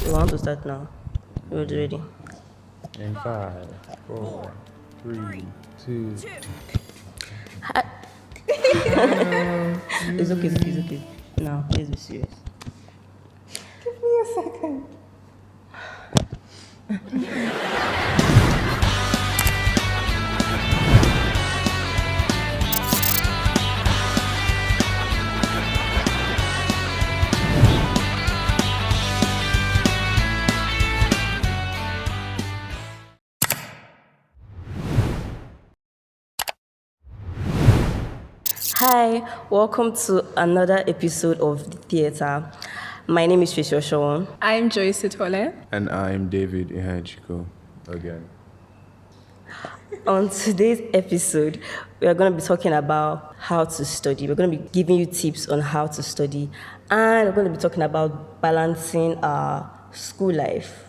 You want to start now? You're ready. In 5, 4, 3, 2. It's okay. Now, let's be serious. Give me a second. Hi, welcome to another episode of The Theatre. My name is Tracy Oshowon. I'm Joyce Sitole. And I'm David Ihanchiko again. On today's episode, we are going to be talking about how to study. We're going to be giving you tips on how to study, and we're going to be talking about balancing our school life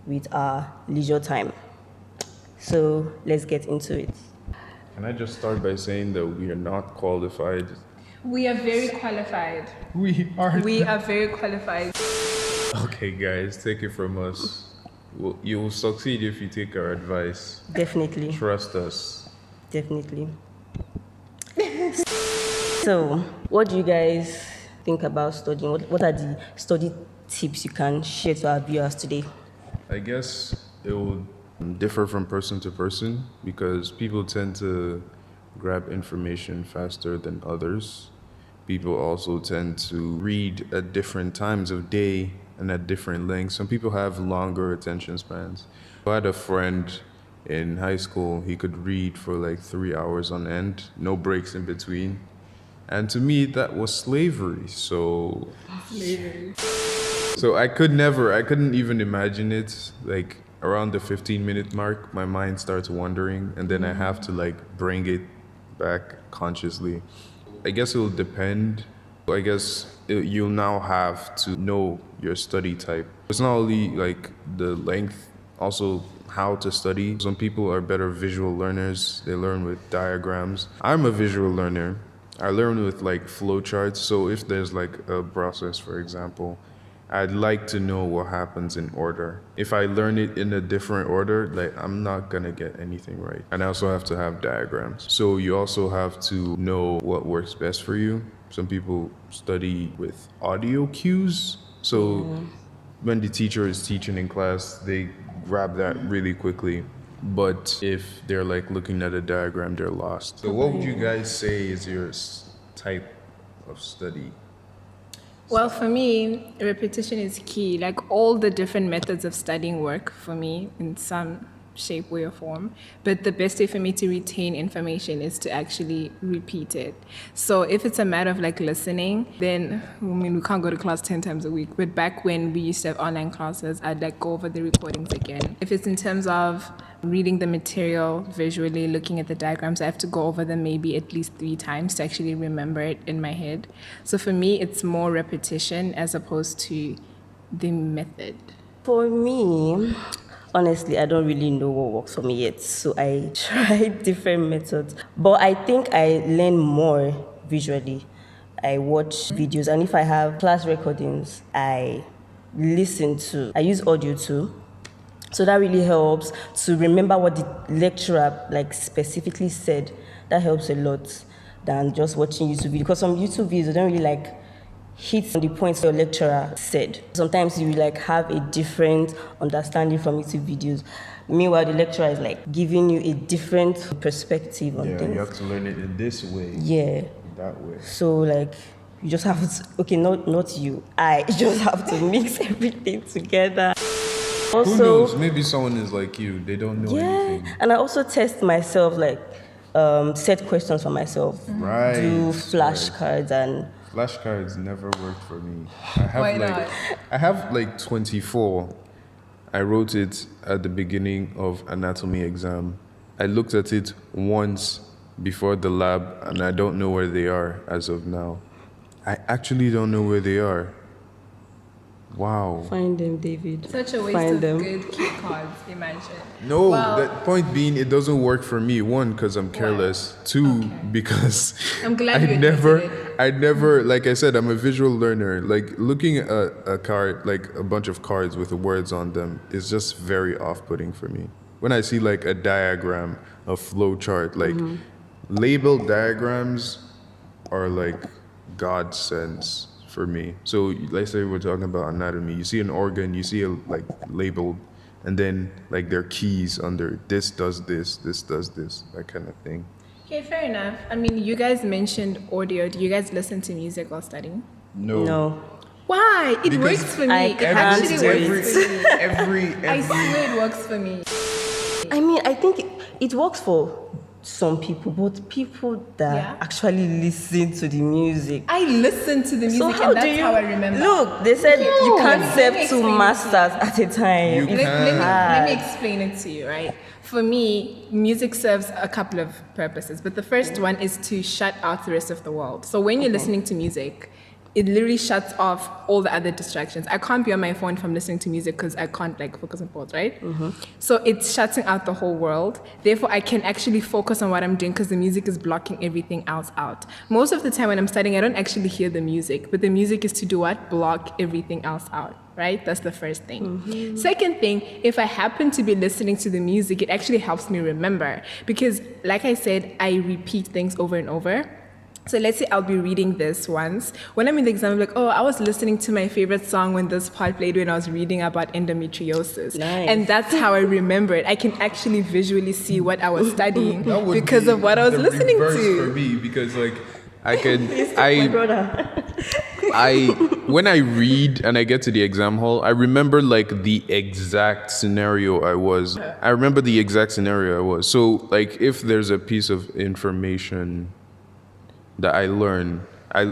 with our leisure time. So let's get into it. Can I just start by saying that we are not qualified? We are very qualified. We are. We are very qualified. Okay, guys, take it from us. You will succeed if you take our advice. Definitely. Trust us. Definitely. So, what do you guys think about studying? What are the study tips you can share to our viewers today? I guess it will differ from person to person because people tend to grab information faster than others. People also tend to read at different times of day and at different lengths. Some people have longer attention spans. I had a friend in high school, he could read for like 3 hours on end, no breaks in between. And to me, that was slavery. So I couldn't even imagine it. Like around the 15-minute mark, my mind starts wandering, and then I have to like bring it back consciously. I guess it will depend. I guess you'll now have to know your study type. It's not only like the length, also how to study. Some people are better visual learners. They learn with diagrams. I'm a visual learner. I learn with like flowcharts. So if there's like a process, for example, I'd like to know what happens in order. If I learn it in a different order, like I'm not gonna get anything right. And I also have to have diagrams. So you also have to know what works best for you. Some people study with audio cues. So when the teacher is teaching in class, they grab that really quickly. But if they're like looking at a diagram, they're lost. So what would you guys say is your type of study? Well, for me, repetition is key. Like all the different methods of studying work for me in some shape, way, or form. But the best way for me to retain information is to actually repeat it. So if it's a matter of like listening, then we can't go to class 10 times a week. But back when we used to have online classes, I'd like go over the recordings again. If it's in terms of reading the material visually, looking at the diagrams, I have to go over them maybe at least 3 times to actually remember it in my head. So for me, it's more repetition as opposed to the method. For me, honestly, I don't really know what works for me yet, so I try different methods. But I think I learn more visually. I watch videos, and if I have class recordings, I use audio too. So that really helps to remember what the lecturer like specifically said. That helps a lot than just watching YouTube videos. Because some YouTube videos, they don't really like hit on the points your lecturer said. Sometimes you like have a different understanding from YouTube videos. Meanwhile, the lecturer is like giving you a different perspective on things. Yeah, you have to learn it in this way. Yeah. That way. So like you just have to, okay, not you. I just have to mix everything together. Also, who knows? Maybe someone is like you. They don't know anything. And I also test myself, like set questions for myself. Right. Do flashcards and. Flashcards never worked for me. I have like 24. I wrote it at the beginning of anatomy exam. I looked at it once before the lab, and I don't know where they are as of now. I actually don't know where they are. Wow. Find them, David. Such a waste Find of them. good key cards, imagine. No, Well, the point being, it doesn't work for me. One, because I'm careless. Two, because I'm glad I you never, admitted I never, like I said, I'm a visual learner. Like looking at a card, like a bunch of cards with the words on them, is just very off-putting for me. When I see like a diagram, a flow chart, like labeled diagrams are like godsends for me. So let's say we're talking about anatomy. You see an organ, you see a like labeled, and then like there are keys under this does this does this, that kind of thing. okay, fair enough. I mean, you guys mentioned audio. Do you guys listen to music while studying? No. Why? It Because works for me. I It can't actually do works for me. every I swear it works for me. I mean, I think it works for some people, but people that Yeah. actually listen to the music. I listen to the music, So how and do that's you how I remember. look? They said you No. can't Let me serve explain two it to you. masters at a time. You Let me explain it to you, right? For me, music serves a couple of purposes, but the first one is to shut out the rest of the world. So when you're listening to music, it literally shuts off all the other distractions. I can't be on my phone if I'm listening to music because I can't like focus on pause, right? So it's shutting out the whole world. Therefore, I can actually focus on what I'm doing because the music is blocking everything else out. Most of the time when I'm studying, I don't actually hear the music, but the music is to do what? Block everything else out. Right? That's the first thing. Second thing, if I happen to be listening to the music, it actually helps me remember because, like I said, I repeat things over and over. So let's say I'll be reading this once. When I'm in the exam, I'm like, oh, I was listening to my favorite song when this part played when I was reading about endometriosis. Nice. And that's how I remember it. I can actually visually see what I was studying That would because be of what I was the listening reverse for to. me because like I can My brother. when I read and I get to the exam hall, I remember like the exact scenario I was. I remember the exact scenario I was. So like if there's a piece of information that I learn, I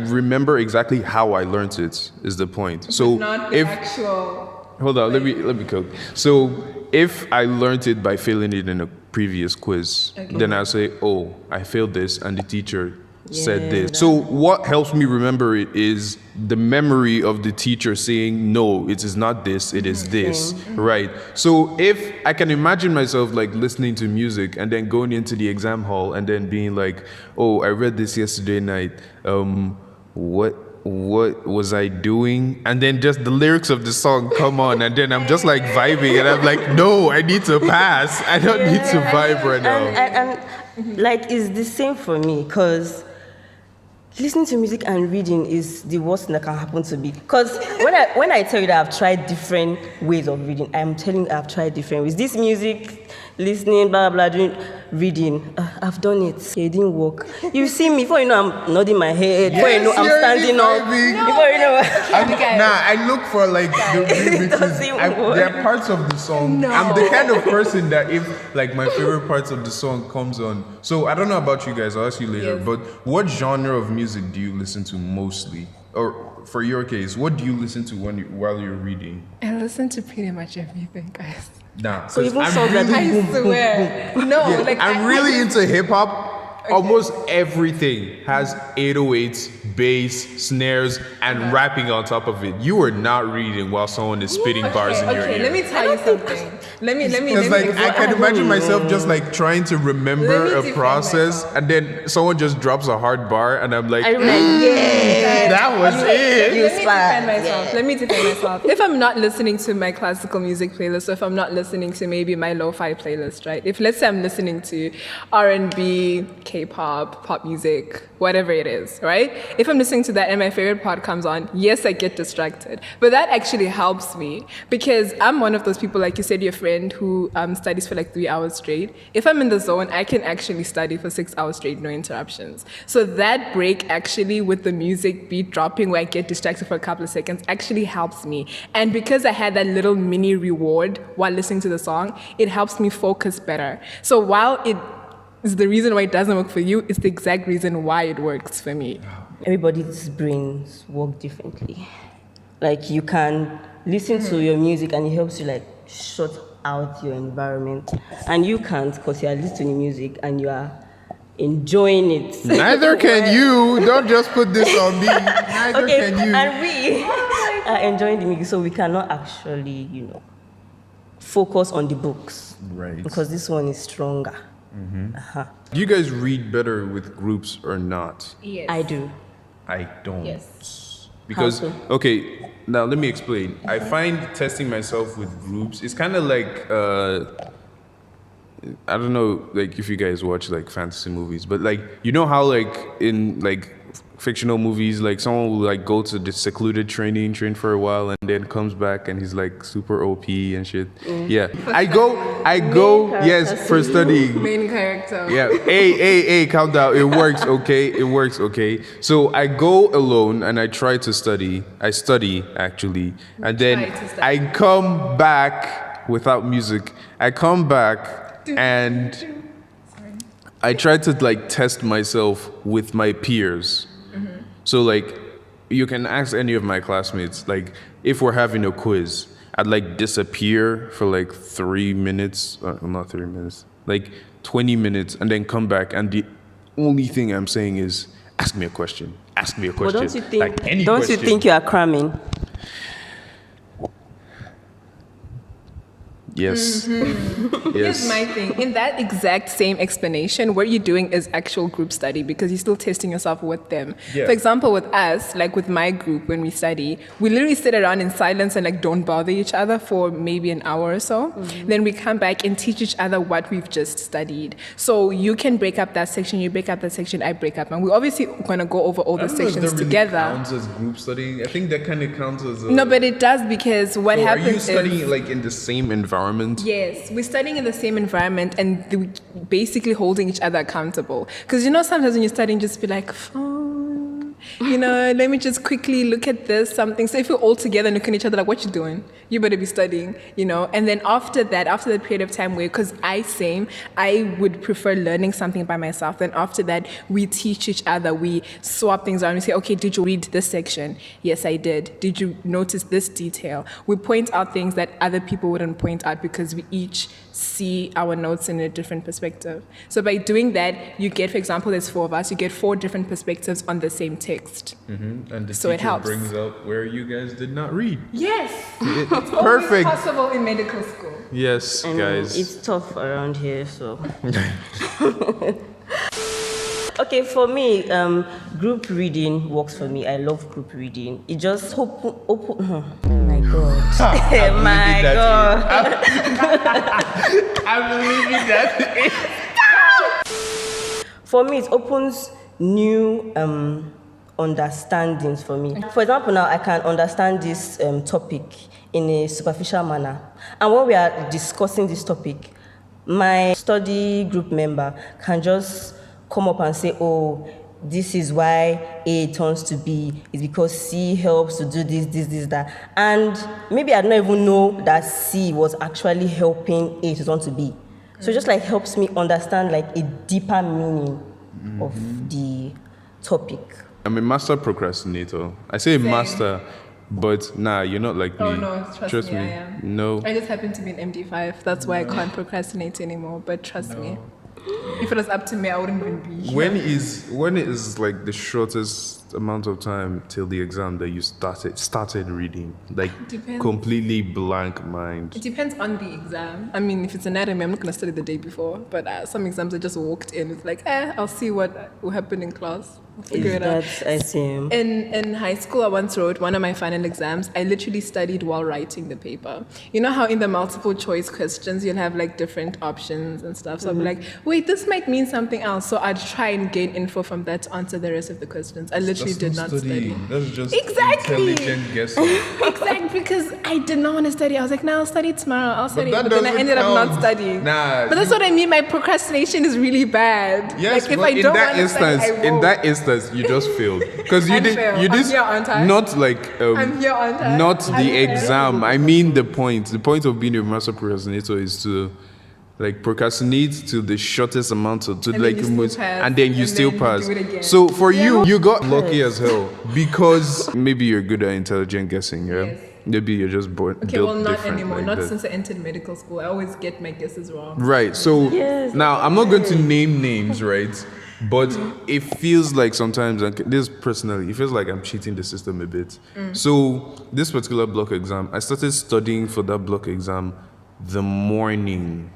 remember exactly how I learned it is the point. So Not the if actual. hold on, let me cook. So if I learned it by failing it in a previous quiz, then I'll say, oh, I failed this and the teacher said this. Yeah. So what helps me remember it is the memory of the teacher saying, no, it is not this, it is this, right? So if I can imagine myself like listening to music and then going into the exam hall and then being like, oh, I read this yesterday night, what was I doing? And then just the lyrics of the song come on, and then I'm just like vibing, and I'm like, no, I need to pass. I don't need to vibe right now. And like it's the same for me because listening to music and reading is the worst thing that can happen to me. Because when I tell you that I've tried different ways of reading, I'm telling you I've tried different ways. This music, listening, blah blah, doing reading, I've done it. It didn't work. You see me before you know I'm nodding my head. Before you know I'm you're standing up. vibing. Before you know. I look for like the remixes. doesn't work. There are parts of the song. I'm the kind of person that if like my favorite parts of the song comes on. So I don't know about you guys. I'll ask you later. Yes. But what genre of music do you listen to mostly? Or for your case, what do you listen to while you're reading? I listen to pretty much everything, guys. Nah, So 'cause even I'm songs that really- do I swear. No, Yeah, like I'm really into hip hop. Almost everything has 808s, bass, snares, and rapping on top of it. You are not reading while someone is spitting bars in your Okay, ear. let me tell you something. Let me. It's like I can imagine myself just like trying to Let remember me a defend process, myself. and then someone just drops a hard bar, and I'm like, I'm like, yeah. that was it. You Let me defend splat. myself. Yeah. Let me defend myself. If I'm not listening to my classical music playlist, or if I'm not listening to maybe my lo-fi playlist, right? If let's say I'm listening to R&B, K-pop, pop music, whatever it is, right? If I'm listening to that and my favorite part comes on, yes, I get distracted. But that actually helps me because I'm one of those people, like you said, your friend who studies for like 3 hours straight. If I'm in the zone, I can actually study for 6 hours straight, no interruptions. So that break actually with the music beat dropping where I get distracted for a couple of seconds actually helps me. And because I had that little mini reward while listening to the song, it helps me focus better. So while it is the reason why it doesn't work for you, it's the exact reason why it works for me. Everybody's brains work differently. Like you can listen to your music and it helps you like shut out your environment, and you can't because you are listening to music and you are enjoying it. Neither can you. Don't just put this on me. Neither Okay, can you. and we are enjoying the music, so we cannot actually, focus on the books. Right. Because this one is stronger. Do you guys read better with groups or not? Yes. I do. I don't. Yes. Because, How so? okay, now let me explain. I find testing myself with groups, it's kind of like, I don't know, like if you guys watch like fantasy movies, but like, you know how like in like fictional movies, like someone will like go to the secluded train for a while and then comes back and he's like super OP and shit. Yeah. I go, yes, for studying. Main character. Yeah. Hey, calm down. It works, okay? It works, okay? So I go alone and I try to study. I study, actually. And then Try to study. I come back without music. I come back and I try to like test myself with my peers. So like, you can ask any of my classmates, like if we're having a quiz, I'd like disappear for like 3 minutes, not 3 minutes, like 20 minutes and then come back and the only thing I'm saying is, ask me a question, ask me a But question. don't you think? Like any don't question. you think you are cramming? Yes. Here's Yes. my thing. In that exact same explanation, what you're doing is actual group study because you're still testing yourself with them. Yeah. For example, with us, like with my group, when we study, we literally sit around in silence and like don't bother each other for maybe an hour or so. Then we come back and teach each other what we've just studied. So you can break up that section, you break up that section, I break up. And we're obviously going to go over all the I don't know if sections that really together. counts as group studying. I think that kind of counts as. No, but it does because what So happens are you studying is... like in the same environment? Yes, we're studying in the same environment and we basically holding each other accountable. Because sometimes when you're studying, just be like, let me just quickly look at this, something. So if we're all together and looking at each other like, what you doing? You better be studying, And then after that period of time where, because I would prefer learning something by myself. Then after that, we teach each other. We swap things around. We say, okay, did you read this section? Yes, I did. Did you notice this detail? We point out things that other people wouldn't point out because we each see our notes in a different perspective. So by doing that, you get, for example, there's 4 of us, you get 4 different perspectives on the same text. And the So it teacher helps. brings up where you guys did not read. Yes, It's always perfect. possible in medical school. Yes, I mean, guys. it's tough around here, so. Okay, for me, group reading works for me. I love group reading. It just open. Oh my god! My god! I'm believing that. For me, it opens new understandings for me. For example, now I can understand this topic in a superficial manner. And when we are discussing this topic, my study group member can just come up and say, oh, this is why A turns to B. It's because C helps to do this, that. And maybe I don't even know that C was actually helping A to turn to B. So it just like helps me understand like a deeper meaning of the topic. I'm a master procrastinator. I say master, but nah, you're not like me. Oh no, trust me, I am. No. I just happen to be an MD5. That's why I can't procrastinate anymore. But trust me, if it was up to me, I wouldn't even be here. When is like the shortest amount of time till the exam that you started reading? Like Depends. completely blank mind. It depends on the exam. I mean, if it's anatomy, I'm not going to study the day before. But some exams I just walked in. It's like, I'll see what will happen in class. I'll figure it out. That's I see. In high school, I once wrote one of my final exams. I literally studied while writing the paper. You know how in the multiple choice questions, you'll have like different options and stuff. So I'll be like, wait, this might mean something else. So I'd try and gain info from that to answer the rest of the questions. I literally did not study. That's just Exactly. intelligent guessing. Exactly, because I did not want to study. I was like, no, I'll study tomorrow. I'll study. that But then I doesn't ended up not count. studying. Nah, but that's what I mean. My procrastination is really bad. Yes, like if but I don't want to study, I in won't. that instance, you just failed because you I'm did. failed. You I'm did here, aren't I? not like I'm here on time. not I'm the failed. exam. I mean the point. The point of being a master procrastinator is to like procrastinate to the shortest amount of And then like you still most, pass, and then you and still then you pass. do it again. So for you got lucky as hell because maybe you're good at intelligent guessing. Yeah, Yes. maybe you're just born. Okay, built well, not different anymore. like Not that. since I entered medical school. I always get my guesses wrong. Right. So Yes, now I'm not going to name names, right? But it feels like sometimes, and this personally, it feels like I'm cheating the system a bit. So this particular block exam, I started studying for that block exam the morning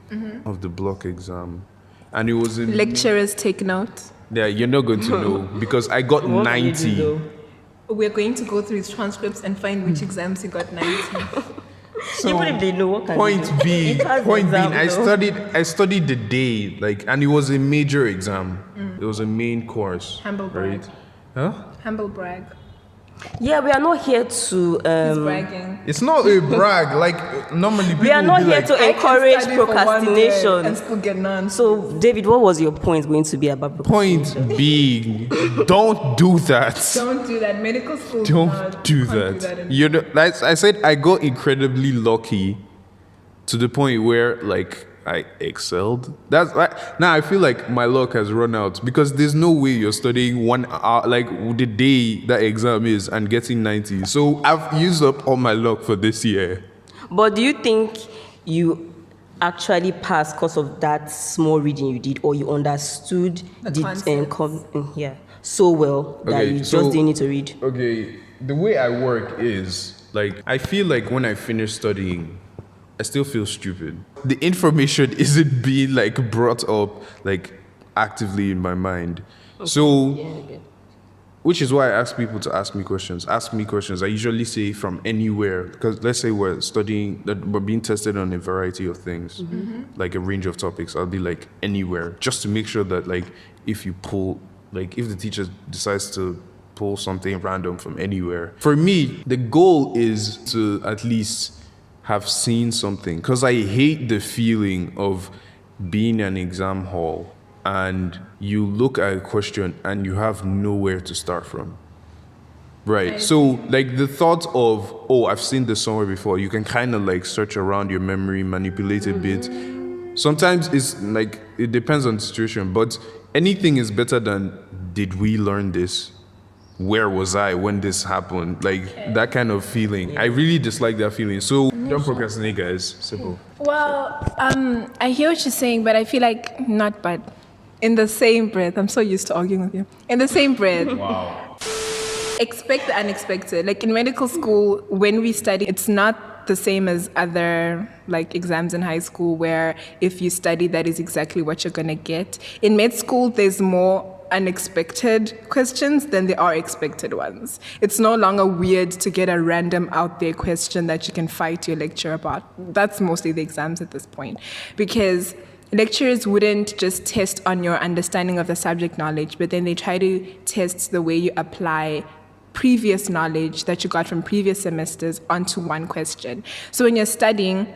of the block exam. And it was in Lecturers take note. yeah, you're not going to know because I got What will you 90. do, We're going to go through his transcripts and find which exams he got 90. So even if they know, what can point they do? being, It has point being, exam, though. I studied the day, like, and it was a major exam. It was a main course. Humble brag. right? Huh? Humble brag. Yeah, we are not here to. He's bragging. It's not a brag. Like normally people We are will not be here like, to encourage procrastination. and still get none. So, David, what was your point going to be about procrastination? point being, don't do that. Don't do that. Medical school. Don't do can't that. anymore. You know, like I said, I got incredibly lucky to the point where like I excelled. That's like now I feel like my luck has run out because there's no way you're studying 1 hour like the day that exam is and getting 90. So I've used up all my luck for this year. But do you think you actually passed because of that small reading you did, or you understood The concepts. so well that Okay, you so- just didn't need to read? Okay, the way I work is like I feel like when I finish studying, I still feel stupid. The information isn't being like brought up like actively in my mind. So which is why I ask people to ask me questions. Ask me questions. I usually say from anywhere because let's say we're studying that we're being tested on a variety of things, like a range of topics. I'll be like anywhere just to make sure that like if you pull like if the teacher decides to pull something random from anywhere. For me, the goal is to at least have seen something because I hate the feeling of being in an exam hall and you look at a question and you have nowhere to start from. Right. So like the thought of, oh, I've seen this somewhere before, you can kind of like search around your memory, manipulate a bit. Sometimes it's like it depends on the situation, but anything is better than did we learn this? Where was I when this happened? Like that kind of feeling. I really dislike that feeling. So don't procrastinate, guys. Simple. Well, I hear what you're saying, but I feel like not but in the same breath. I'm so used to arguing with you. In the same breath. Wow. Expect the unexpected. Like in medical school, when we study, it's not the same as other like exams in high school where if you study, that is exactly what you're gonna get. In med school, there's more unexpected questions than there are expected ones. It's no longer weird to get a random out there question that you can fight your lecturer about. That's mostly the exams at this point. Because lecturers wouldn't just test on your understanding of the subject knowledge, but then they try to test the way you apply previous knowledge that you got from previous semesters onto one question. So when you're studying,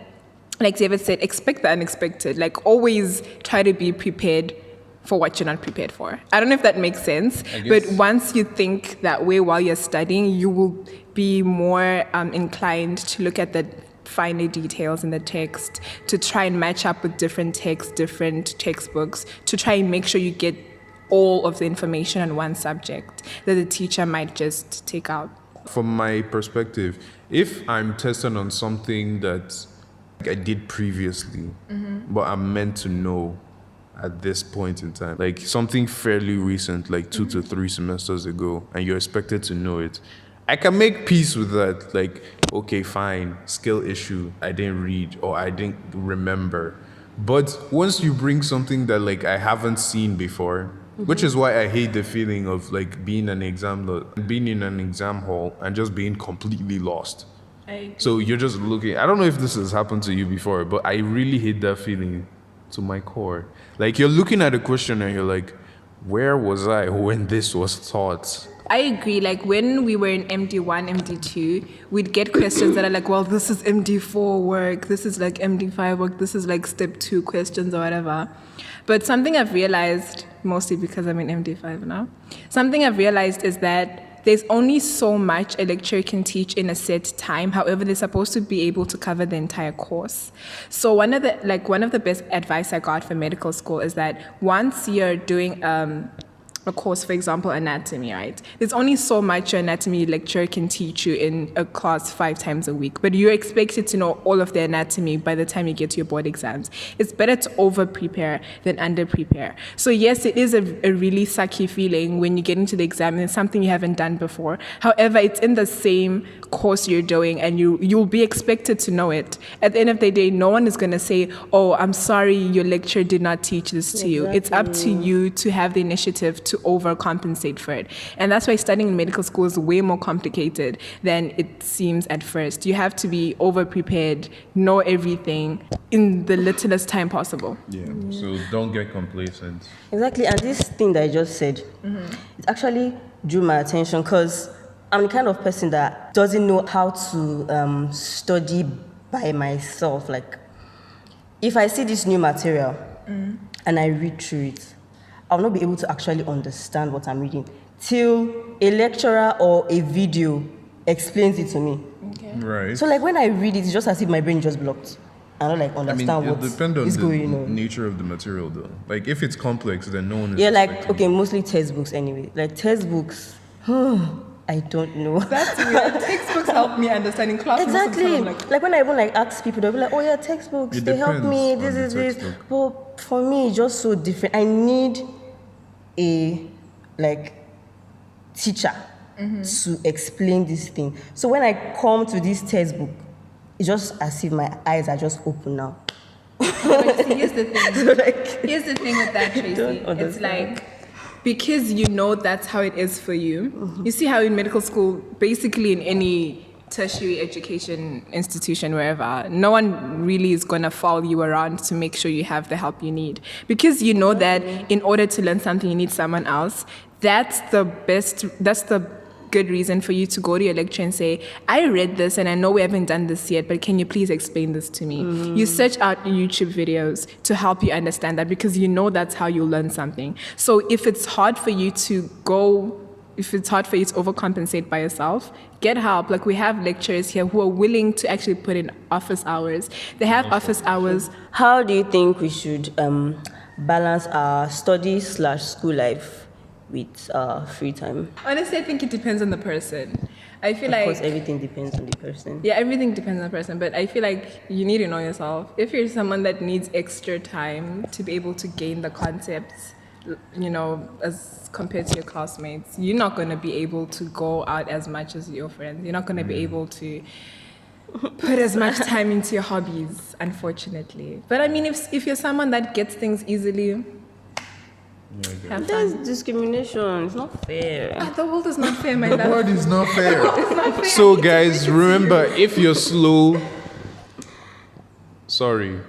like David said, expect the unexpected. Like always try to be prepared for what you're not prepared for. I don't know if that makes sense, but once you think that way while you're studying, you will be more inclined to look at the finer details in the text, to try and match up with different texts, different textbooks, to try and make sure you get all of the information on one subject that the teacher might just take out. From my perspective, if I'm testing on something that I did previously, but I'm meant to know at this point in time, like something fairly recent, like 2 to 3 semesters ago, and you're expected to know it, I can make peace with that. Like, okay, fine, skill issue, I didn't read or I didn't remember. But once you bring something that like I haven't seen before, which is why I hate the feeling of like being in an exam hall and just being completely lost. So you're just looking. I don't know if this has happened to you before, but I really hate that feeling to my core. Like you're looking at a question and you're like, where was I when this was taught? I agree. Like when we were in MD1, MD2, we'd get questions that are like, well, this is MD4 work, this is like MD5 work, this is like step 2 questions or whatever. But something I've realized, mostly because I'm in MD5 now, something I've realized is that there's only so much a lecturer can teach in a set time. However, they're supposed to be able to cover the entire course. So one of the best advice I got from medical school is that once you're doing a course, for example, anatomy, right? There's only so much your anatomy lecturer can teach you in a class 5 times a week, but you're expected to know all of the anatomy by the time you get to your board exams. It's better to over-prepare than under-prepare. So yes, it is a really sucky feeling when you get into the exam and it's something you haven't done before. However, it's in the same course you're doing and you'll be expected to know it. At the end of the day, no one is going to say, oh, I'm sorry, your lecturer did not teach this to you. It's up to you to have the initiative to overcompensate for it. And that's why studying in medical school is way more complicated than it seems at first. You have to be over-prepared, know everything in the littlest time possible. Yeah. So don't get complacent. Exactly, and this thing that I just said, it actually drew my attention because I'm the kind of person that doesn't know how to study by myself. Like, if I see this new material and I read through it, I'll not be able to actually understand what I'm reading till a lecturer or a video explains it to me. Okay. Right. So, like, when I read it, it's just as if my brain just blocked. I don't like I mean, understand it what depends on is the going on. nature of the material, though. Like, if it's complex, then no one is. Yeah, like, expecting okay, mostly textbooks anyway. Like, textbooks, I don't know. That's weird. Textbooks help me understanding class. Exactly. Like when I even like ask people, they'll be like, "Oh yeah, textbooks. It They help me. depends This on the is this." textbook. But for me, it's just so different. I need a like teacher to explain this thing. So when I come to this textbook, it's just as if my eyes are just open now. But see, here's the thing. So like, Here's the thing with that, Tracy. don't It's understand. like, because you know that's how it is for you. You see how in medical school, basically in any tertiary education institution, wherever, no one really is going to follow you around to make sure you have the help you need. Because you know that in order to learn something, you need someone else. That's the good reason for you to go to your lecturer and say, I read this and I know we haven't done this yet, but can you please explain this to me? You search out YouTube videos to help you understand that because you know that's how you learn something. So if it's hard for you to overcompensate by yourself, get help. Like we have lecturers here who are willing to actually put in office hours. They have office hours. how do you think we should balance our study/school life with free time? Honestly, I think it depends on the person. I feel Of course, like everything depends on the person. yeah, everything depends on the person, but I feel like you need to know yourself. If you're someone that needs extra time to be able to gain the concepts, you know, as compared to your classmates, you're not going to be able to go out as much as your friends. You're not going to be able to put as much time into your hobbies, unfortunately. But I mean, if you're someone that gets things easily, have There's fun. discrimination. It's not fair. The world is not fair, my The love. word is not fair. It's not fair. So, guys, remember, if you're slow, sorry,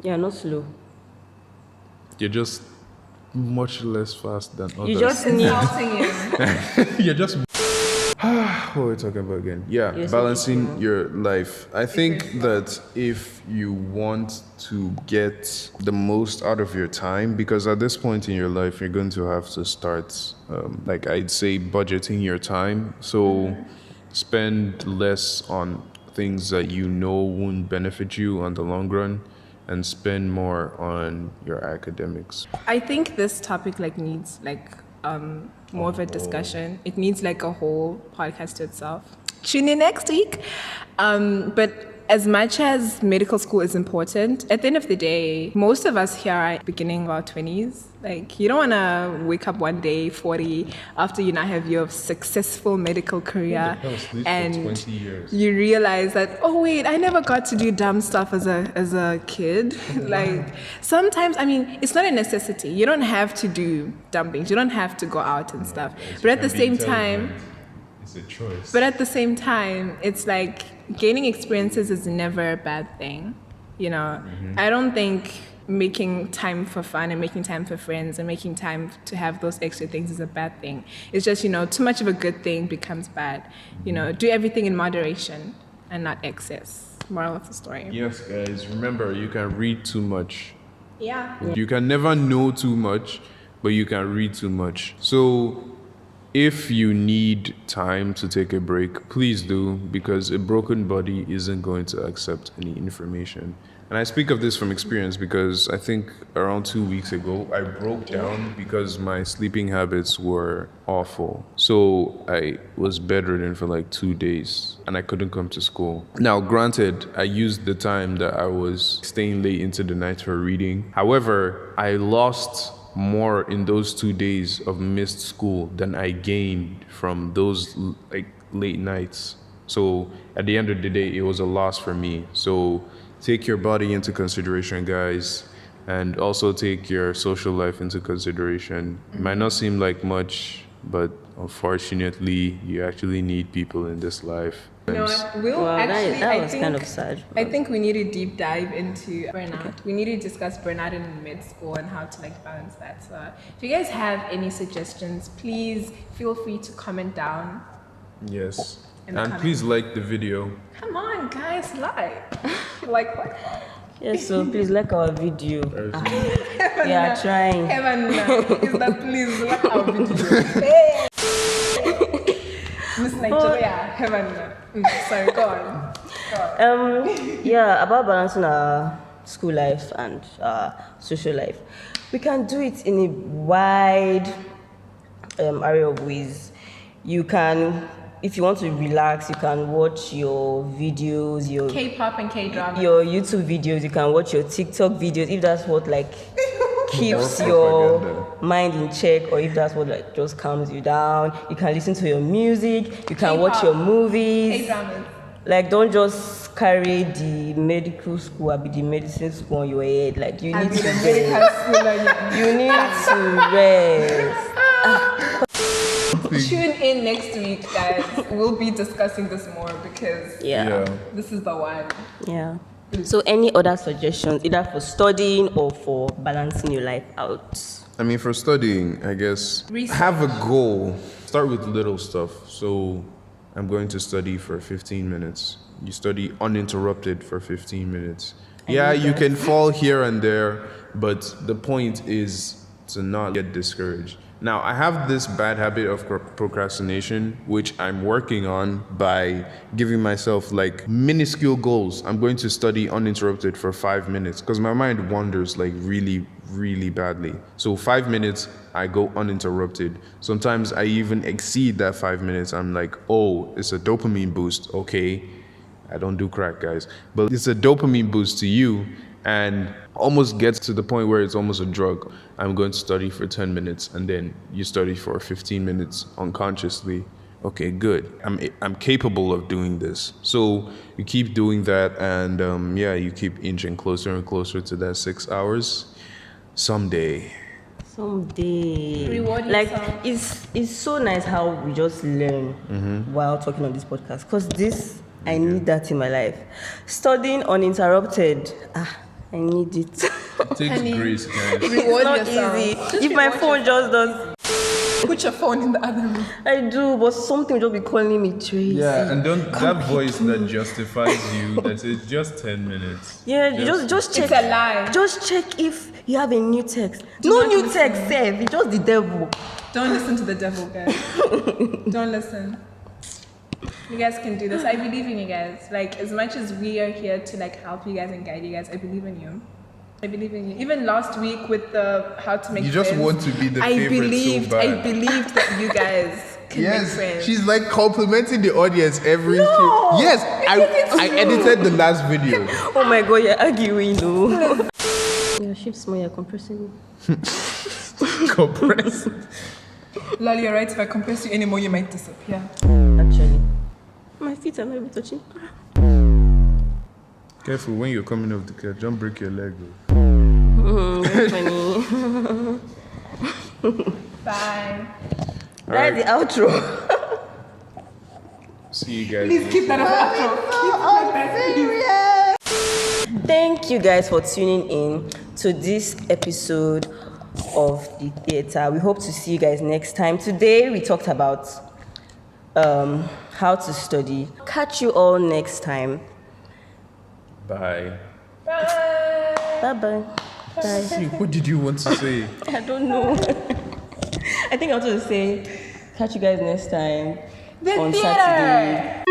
Yeah, not slow. you're just much less fast than others. You just need. Insulting you. You're just. What are we talking about again? Yeah, Yes, balancing your life. I think that if you want to get the most out of your time, because at this point in your life, you're going to have to start, like I'd say, budgeting your time. So spend less on things that you know won't benefit you on the long run and spend more on your academics. I think this topic needs more of a discussion. It needs a whole podcast to itself. Tune in next week. But as much as medical school is important, at the end of the day, most of us here are beginning of our 20s. You don't want to wake up one day 40 after you now have your successful medical career What the hell, sleep for and 20 years. you realize that, oh wait, I never got to do dumb stuff as a kid. Sometimes, I mean, it's not a necessity. You don't have to do dumb things. You don't have to go out and stuff. But at the same time, it's a choice. but at the same time, it's like gaining experiences is never a bad thing. You know, I don't think making time for fun and making time for friends and making time to have those extra things is a bad thing. It's just, too much of a good thing becomes bad. Do everything in moderation and not excess. Moral of the story. Yes, guys, remember, you can read too much. Yeah. You can never know too much, but you can read too much. So if you need time to take a break, please do, because a broken body isn't going to accept any information. And I speak of this from experience because I think around 2 weeks ago, I broke down because my sleeping habits were awful. So I was bedridden for like 2 days and I couldn't come to school. Now, granted, I used the time that I was staying late into the night for reading. However, I lost more in those 2 days of missed school than I gained from those like late nights. So at the end of the day, it was a loss for me. So take your body into consideration, guys, and also take your social life into consideration. It might not seem like much, but unfortunately, you actually need people in this life. You know what? We'll Well, actually, that I was think, kind of sad. I think we need to deep dive into burnout. We need to discuss burnout in mid school and how to like balance that. So if you guys have any suggestions, please feel free to comment down. Yes. In the And comments. please like the video. Come on, guys, like. Yes, so please like our video. We are trying. Heaven, is that please like our video? Hey. Miss Nigeria, heaven. Sorry, go on. Yeah, about balancing our school life and social life. We can do it in a wide area of ways. You can, if you want to relax, you can watch your videos, your K-pop and K-drama. your YouTube videos, you can watch your TikTok videos if that's what like keeps More your propaganda. mind in check, or if that's what like just calms you down. You can listen to your music, you can watch K-pop, your movies. K-dramas. Like don't just carry the medical school or the medicine school on your head. Like you need to rest. You need to rest. Tune in next week, guys. We'll be discussing this more because Yeah. this is the one. Yeah. So any other suggestions, either for studying or for balancing your life out? I mean, for studying, I guess, Research. have a goal. Start with little stuff. So I'm going to study for 15 minutes. You study uninterrupted for 15 minutes. Yeah, you can fall here and there, but the point is to not get discouraged. Now, I have this bad habit of procrastination, which I'm working on by giving myself like minuscule goals. I'm going to study uninterrupted for 5 minutes because my mind wanders like really, really badly. So 5 minutes, I go uninterrupted. Sometimes I even exceed that 5 minutes. I'm like, oh, it's a dopamine boost. Okay, I don't do crack, guys, but it's a dopamine boost to you. And almost gets to the point where it's almost a drug. I'm going to study for 10 minutes and then you study for 15 minutes unconsciously. Okay, good. I'm capable of doing this. So you keep doing that and you keep inching closer and closer to that 6 hours. Someday. Reward Like yourself. it's so nice how we just learn while talking on this podcast. Because this I need that in my life. Studying uninterrupted. I need it. It takes grace, guys. Reward Not yourself. easy. If my phone just does, Put your phone in the other room. I do, but something will just be calling me Tracy. Yeah, and don't that voice that justifies you that says just 10 minutes. Yeah, you just check. It's a lie. Just check if you have a new text. No not new listen. text, Save. It's just the devil. Don't listen to the devil, guys. Don't listen. You guys can do this. I believe in you guys. Like, as much as we are here to like help you guys and guide you guys, I believe in you. I believe in you. Even last week with the how to make You just friends, want to be the I favorite believed, so I bad. believed that you guys can make friends. she's like complimenting the audience every No, Yes, because I it's true. edited the last video. Oh my god, you're arguing though. Your shift small, you're compressing. Compressed. Lol, you're right. If I compress you anymore, you might disappear. Actually. My feet are not even touching. Careful when you're coming off the car, don't break your leg. Very funny. Bye. That's the outro. See you guys. Please keep that as an outro. Thank you guys for tuning in to this episode of the theater. We hope to see you guys next time. Today we talked about how to study. Catch you all next time. Bye. Bye bye. Bye. See, what did you want to say? I don't know. I think I want to say Catch you guys next time The on theater. Saturday.